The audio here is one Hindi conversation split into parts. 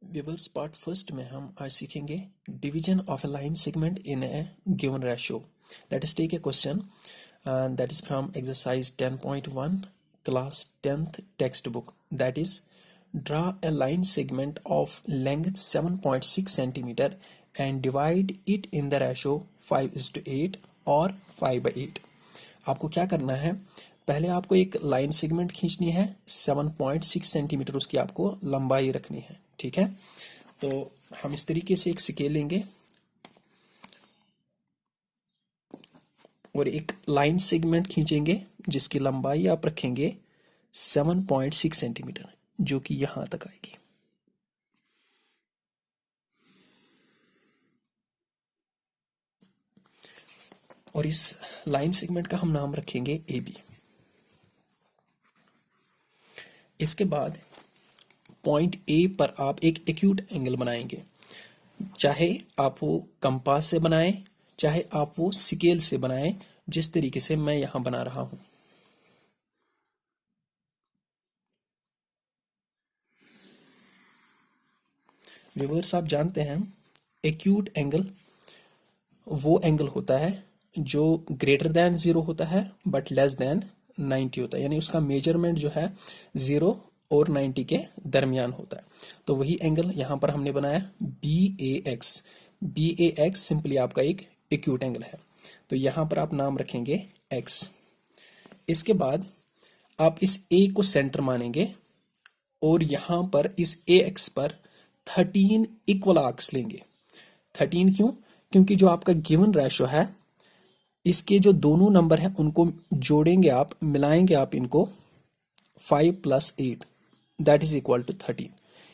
व्यूअर्स पार्ट फर्स्ट में हम आज सीखेंगे division of a line segment in a given ratio. Let us take a question that is from exercise 10.1 class 10th textbook, that is draw a line segment of length 7.6 centimeter and divide it in the ratio 5:8 और 5/8. आपको क्या करना है, पहले आपको एक लाइन सेगमेंट खींचनी है, 7.6 सेंटीमीटर उसकी आपको लंबाई रखनी है. ठीक है, तो हम इस तरीके से एक स्केल लेंगे और एक लाइन सेगमेंट खींचेंगे जिसकी लंबाई आप रखेंगे 7.6 सेंटीमीटर, जो कि यहां तक आएगी. और इस लाइन सेगमेंट का हम नाम रखेंगे ए बी. इसके बाद पॉइंट ए पर आप एक एक्यूट एंगल बनाएंगे, चाहे आप वो कंपास से बनाएं, चाहे आप वो स्केल से बनाएं, जिस तरीके से मैं यहां बना रहा हूं. व्यूअर्स, आप जानते हैं एक्यूट एंगल वो एंगल होता है जो ग्रेटर देन 0 होता है बट लेस देन 90 होता है, यानी उसका मेजरमेंट जो है 0 और 90 के दरमियान होता है. तो वही एंगल यहां पर हमने बनाया BAX. BAX सिंपली आपका एक एक्यूट एंगल है, तो यहां पर आप नाम रखेंगे X. इसके बाद आप इस A को सेंटर मानेंगे और यहां पर इस AX पर 13 इक्वल आर्क्स लेंगे. 13 क्यों? क्योंकि जो आपका गिवन रेशो है, इसके जो दोनों नंबर हैं उनको जोड़ेंगे आप, मिलाएंगे आप इनको, 5 + 8 दैट इज इक्वल टू 13.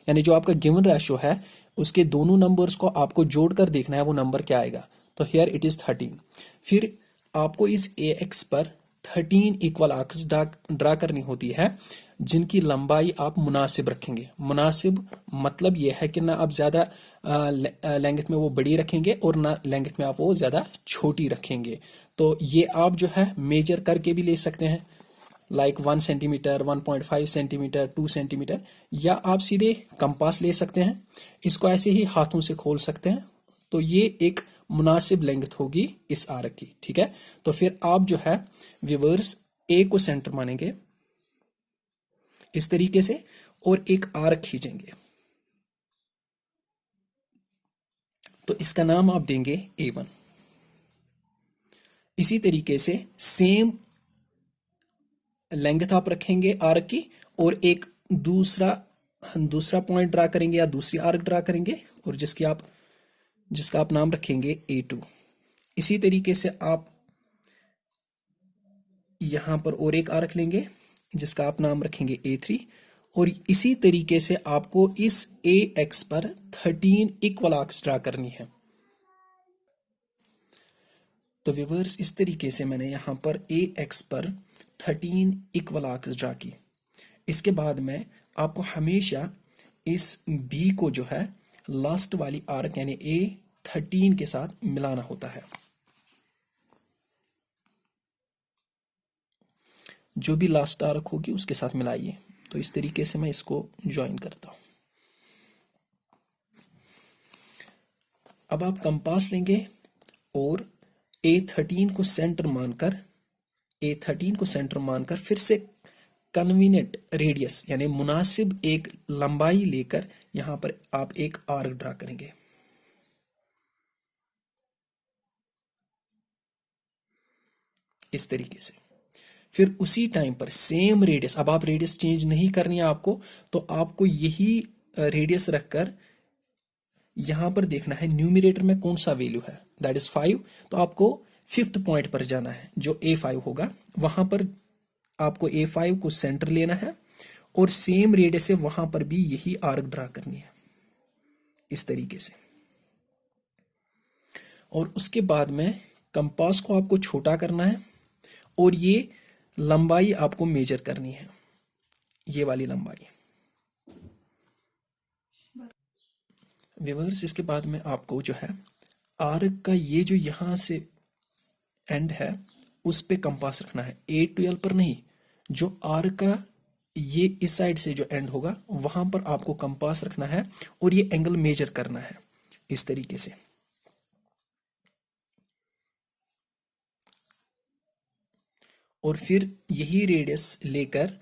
यानी जो आपका गिवन रेशो है उसके दोनों नंबर्स को आपको जोड़कर देखना है वो नंबर क्या आएगा. तो हियर इट इज 13. फिर आपको इस AX पर 13 इक्वल आर्क्स ड्रा करनी होती है जिनकी लंबाई आप मुनासिब रखेंगे. मुनासिब मतलब यह है कि ना आप ज्यादा लेंथ में वो बड़ी रखेंगे और ना लेंथ में आप वो ज्यादा छोटी रखेंगे. तो ये आप जो है मेजर करके भी ले सकते हैं, लाइक 1 सेंटीमीटर, 1.5 सेंटीमीटर, 2 सेंटीमीटर, या आप सीधे कंपास ले सकते हैं, इसको ऐसे ही हाथों से खोल सकते हैं. तो ये एक मुनासिब लेंथ होगी इस आर्क की. ठीक है, तो फिर आप जो है व्यूअर्स ए को सेंटर मानेंगे इस तरीके से और एक आर्क खींचेंगे, तो इसका नाम आप देंगे A1. इसी तरीके से सेम लेंथ आप रखेंगे आर्क की और एक दूसरा पॉइंट ड्रा करेंगे या दूसरी आर्क ड्रा करेंगे और जिसका आप नाम रखेंगे A2. इसी तरीके से आप यहां पर और एक आर्क लेंगे जिसका आप नाम रखेंगे A3 और इसी तरीके से आपको इस AX पर 13 इक्वल आर्क्स ड्रा करनी है. तो व्यूअर्स, इस तरीके से मैंने यहां पर AX पर 13 इक्वल आर्क्स ड्रा की. इसके बाद में आपको हमेशा इस B को जो है लास्ट वाली आर्क यानी A13 के साथ मिलाना होता है. जो भी लास्ट आर्क होगी उसके साथ मिलाइए. तो इस तरीके से मैं इसको ज्वाइन करता हूं. अब आप कंपास लेंगे और A13 को सेंटर मानकर फिर से कन्वीनियंट रेडियस यानी मुनासिब एक लंबाई लेकर यहां पर आप एक आर्क ड्रा करेंगे. इस तरीके से फिर उसी टाइम पर सेम रेडियस, अब आप रेडियस चेंज नहीं करनी है आपको, तो आपको यही रेडियस रखकर यहां पर देखना है न्यूमरेटर में कौन सा वैल्यू है, दैट इज 5. तो आपको 5th पॉइंट पर जाना है जो A5 होगा, वहां पर आपको A5 को सेंटर लेना है और सेम रेडियस से वहां पर भी यही आर्क ड्रा करनी है इस तरीके से. और उसके बाद में कंपास को आपको छोटा करना है और ये लंबाई आपको मेजर करनी है, ये वाली लंबाई. व्यूअर्स, इसके बाद में आपको जो है आर्क का ये जो यहां से एंड है उस पे कंपास रखना है, A12 पर नहीं, जो आर्क का ये इस साइड से जो एंड होगा वहां पर आपको कंपास रखना है और ये एंगल मेजर करना है इस तरीके से। और फिर यही रेडियस लेकर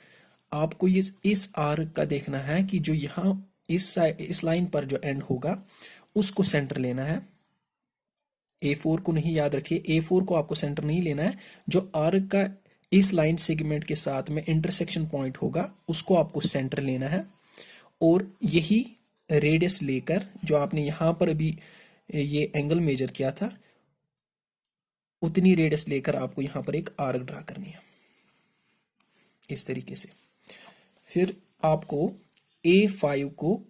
आपको ये इस आर्क का देखना है कि जो यहाँ इस लाइन पर जो एंड होगा उसको सेंटर लेना है। A4 को नहीं, याद रखिए A4 को आपको सेंटर नहीं लेना है। जो आर्क का इस लाइन सेगमेंट के साथ में इंटरसेक्शन पॉइंट होगा उसको आपको सेंटर लेना है। और यही रेडियस लेकर जो आपने यहां पर अभी ये एंगल मेजर किया था उतनी रेडियस लेकर आपको यहां पर एक आर्क ड्रा करनी है इस तरीके से। फिर आपको A5 को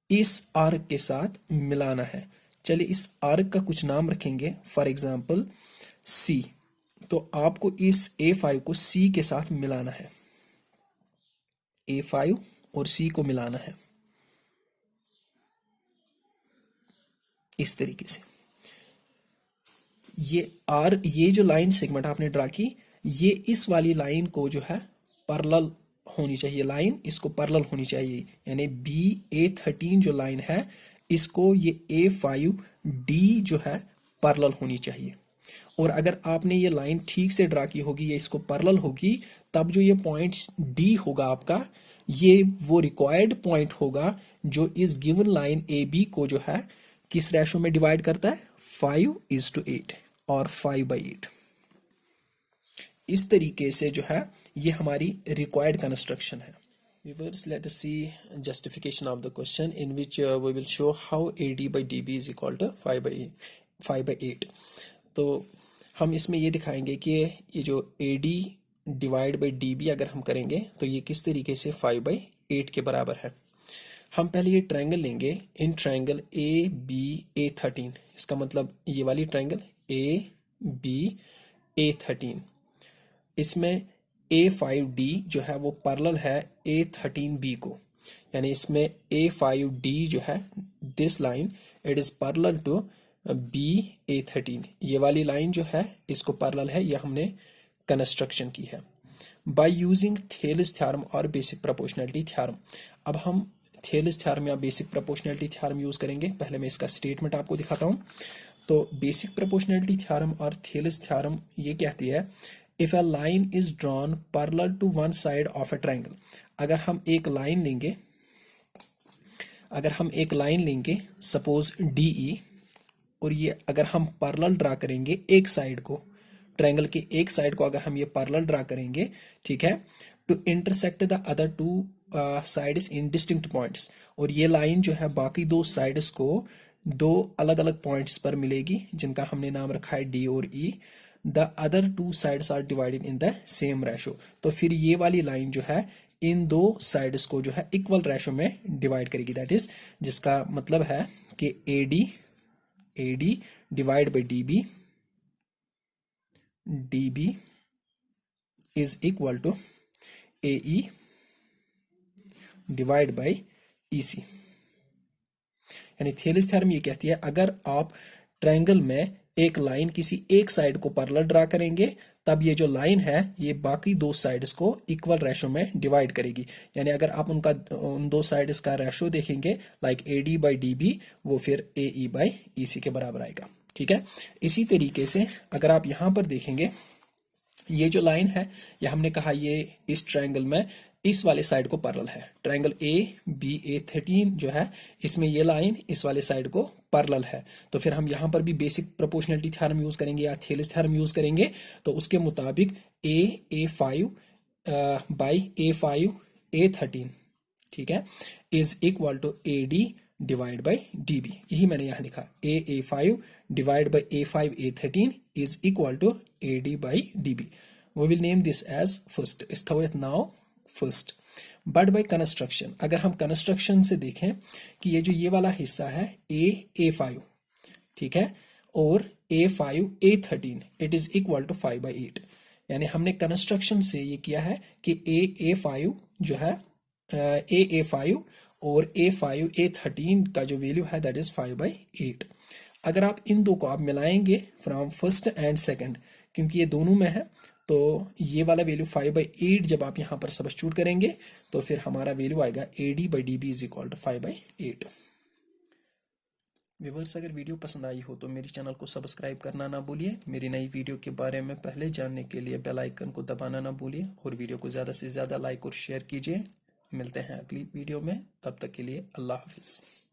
इस आर्क के साथ मिलाना है। चलिए इस आर्क का कुछ नाम रखेंगे, फॉर एग्जाम्पल C। तो आपको इस A5 को C के साथ मिलाना है, A5 और C को मिलाना है इस तरीके से। ये जो लाइन सेगमेंट आपने ड्रा की, ये इस वाली लाइन को जो है पैरेलल होनी चाहिए, लाइन इसको पैरेलल होनी चाहिए। यानी BA13 जो लाइन है इसको ये A5D जो है पैरेलल होनी चाहिए। और अगर आपने ये लाइन ठीक से ड्रा की होगी, ये इसको पैरेलल होगी, तब जो ये पॉइंट D होगा आपका, ये वो रिक्वायर्ड पॉइंट होगा जो इस गिवन लाइन AB को जो है किस रेशो में डिवाइड करता है, 5:8 और 5/8। इस तरीके से जो है ये हमारी रिक्वायर्ड कंस्ट्रक्शन है। Viewers, let us see justification of the question in which we will show how AD by DB is equal to 5/8। तो हम इसमें ये दिखाएंगे कि ये जो AD डिवाइड बाई DB अगर हम करेंगे तो ये किस तरीके से 5/8 के बराबर है। हम पहले ये ट्रायंगल लेंगे, इन ट्रायंगल ABA13, इसका मतलब ये वाली ट्रायंगल ABA13, इसमें A5D जो है वो पैरेलल है A13B को। यानी इसमें A5D जो है this line it is parallel to BA13, ये वाली लाइन जो है इसको पैरेलल है। ये हमने कंस्ट्रक्शन की है बाय यूजिंग थेलिस थ्योरम और बेसिक प्रोपोर्शनैलिटी थ्योरम। अब हम थेलिस थ्योरम या बेसिक प्रोपोर्शनैलिटी थ्योरम यूज करेंगे। पहले मैं इसका स्टेटमेंट आपको दिखाता हूं। तो बेसिक प्रोपोर्शनैलिटी थ्योरम और थेलिस थ्योरम ये कहती है, if a line is drawn parallel to one side of a triangle. अगर हम एक लाइन लेंगे सपोज DE, और ये अगर हम पैरेलल ड्रा करेंगे एक साइड को, ट्रायंगल के एक साइड को अगर हम ये पैरेलल ड्रा करेंगे, ठीक है, to intersect the other two sides in distinct points, और ये लाइन जो है बाकी दो साइड्स को दो अलग अलग पॉइंट्स पर मिलेगी जिनका हमने नाम रखा है D और E। The other two sides are divided in the same ratio. तो फिर ये वाली लाइन जो है इन दो साइड्स को जो है इक्वल रेशो में डिवाइड करेगी। दैट इज, जिसका मतलब है कि AD divide by DB is equal to AE divide by EC। यानी थेलिस थ्योरम ये कहती है, अगर आप ट्रायंगल में एक लाइन किसी एक साइड को पैरेलल ड्रा करेंगे तब ये जो लाइन है ये बाकी दो साइड्स को इक्वल रेशो में डिवाइड करेगी। यानी अगर आप उन दो साइड्स का रेशो देखेंगे लाइक AD बाई DB, वो फिर AE बाई EC के बराबर आएगा। ठीक है, इसी तरीके से अगर आप यहां पर देखेंगे, ये जो लाइन है ये हमने कहा ये इस ट्रायंगल में इस वाले साइड को पैरेलल है। ट्रायंगल ABA13 जो है इसमें ये लाइन इस वाले साइड को पैरेलल है। तो फिर हम यहाँ पर भी बेसिक प्रोपोर्शनैलिटी थ्योरम यूज करेंगे या थेलिस थ्योरम यूज करेंगे। तो उसके मुताबिक A5 बाई A5A13, ठीक है, is equal to AD divide by DB। यही मैंने यहाँ लिखा, A5 divide by A5A13 is equal to AD by DB. We will name this as first. इस्थवयत now first. But by construction, अगर हम कंस्ट्रक्शन से देखें कि ये जो ये वाला हिस्सा है A5, ठीक है, और A5A13 it is equal to 5/8। यानी हमने कंस्ट्रक्शन से ये किया है कि A5 जो है A5 और A5A13 का जो वैल्यू है दैट इज 5/8। अगर आप इन दो को आप मिलाएंगे फ्रॉम फर्स्ट एंड सेकंड, क्योंकि ये दोनों में है, तो ये वाला वैल्यू 5/8 जब आप यहाँ पर सब्स्टिट्यूट करेंगे तो फिर हमारा वैल्यू आएगा AD/dB is equal to 5/8। Viewers, अगर वीडियो पसंद आई हो तो मेरे चैनल को सब्सक्राइब करना ना भूलिए। मेरी नई वीडियो के बारे में पहले जानने के लिए बेल आइकन को दबाना ना भूलिए और वीडियो को ज़्यादा से ज़्यादा लाइक और शेयर कीजिए। मिलते हैं अगली वीडियो में, तब तक के लिए अल्लाह हाफिज़।